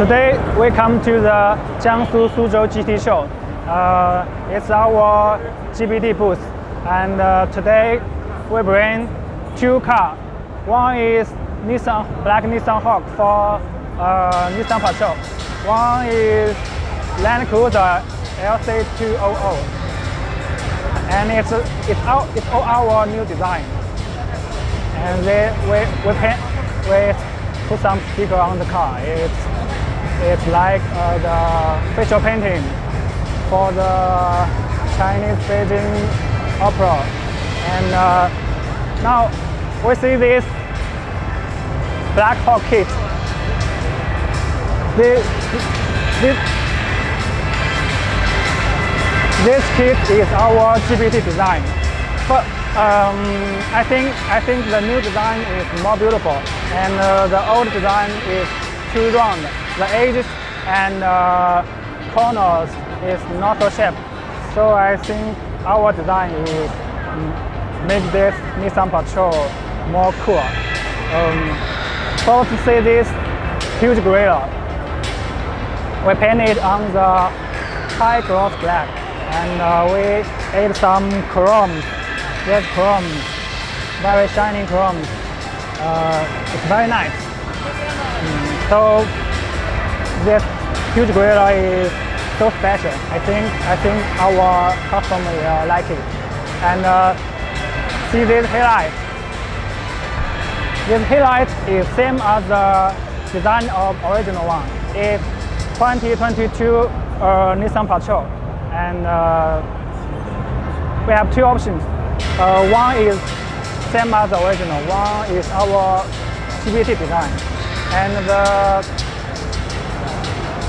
Today we come to the Jiangsu Suzhou GT Show. It's our GBT booth, and today we bring two cars. One is black Nissan Hawk for Nissan Patrol. One is Land Cruiser LC200, and it's all our new design. And we put some sticker on the car. It's like the facial painting for the Chinese Beijing opera. And now we see this Black Hawk kit. This kit is our GBT design. But I think the new design is more beautiful, and the old design is too round. The edges and corners is not so sharp. So I think our design is make this Nissan Patrol more cool. First, to see this huge grille. We painted on the high gloss black, and we add some chrome. This chrome, very shiny chrome. It's very nice. So this huge grille is so special. I think our customer will like it. And see this headlight. This headlight is same as the design of original one. It's 2022 Nissan Patrol, and we have two options. One is same as the original. One is our GBT design, and the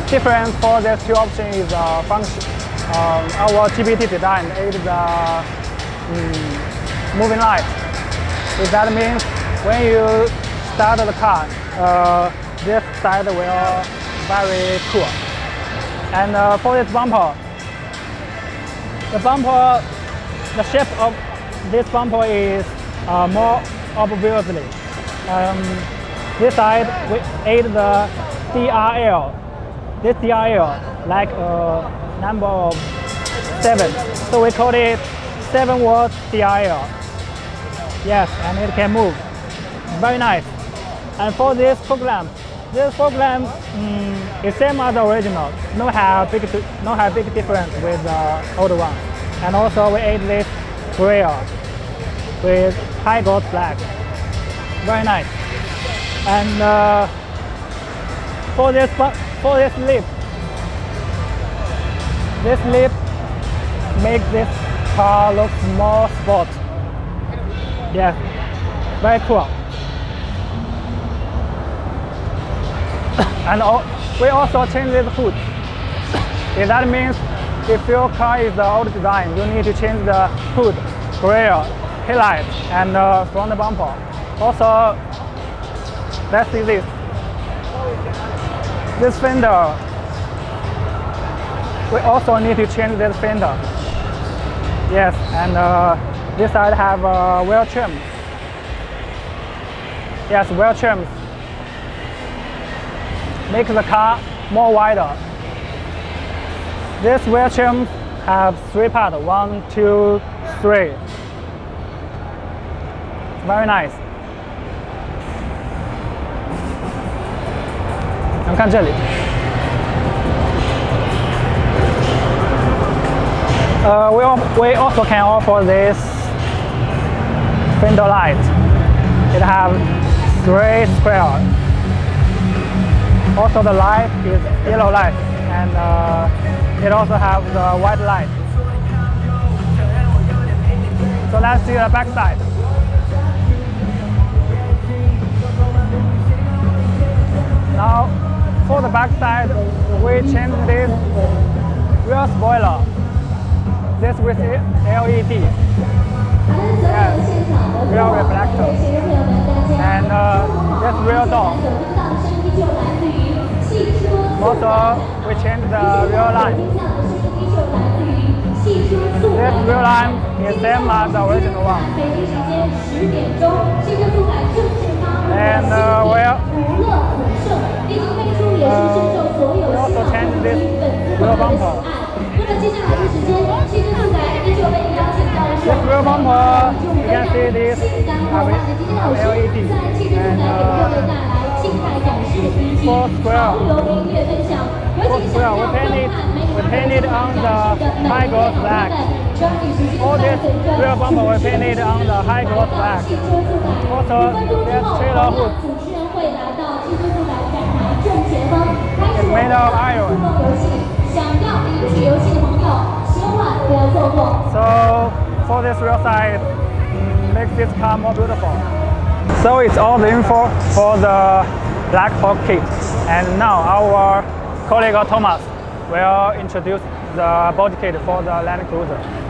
difference for these two options is function. Our GBT design is the moving light. That means when you start the car, this side will very cool. And for this bumper, the shape of this bumper is more obviously. This side we add the DRL. This DRL like number of 7. So we call it 7-watt DRL. Yes, and it can move. Very nice. And for this fog lamp is same as the original. No have big difference with the old one. And also we add this grille with high gloss black. Very nice. And for this lip makes this car look more sport. Yes, very cool. And we also change this hood. That means if your car is the old design, you need to change the hood, grille, headlight, and front bumper. Also, let's see this. This fender, we also need to change this fender. Yes, and this side have wheel trim. Yes, wheel trims make the car more wider. This wheel trim have 3 parts, 1, 2, 3. Very nice. 你们看这里。We also can offer this fender light. It has 3 squares. Also the light is yellow light, and it also has the white light. So let's see the back side. Now for the back side, we change this rear spoiler. This with LED. Yes, rear reflector. And this rear door. Also, we change the rear line. This rear line is same as the original one. And this rear bumper. This rear bumper, you can see this LED and 4 square. 4 square. We painted on the high gloss black. All this rear bumper we painted on the high gloss black. Also, this trailer hood is made of iron. So for this rear side, makes this car more beautiful. So it's all the info for the Black Hawk kit. And now our colleague Thomas will introduce the body kit for the Land Cruiser.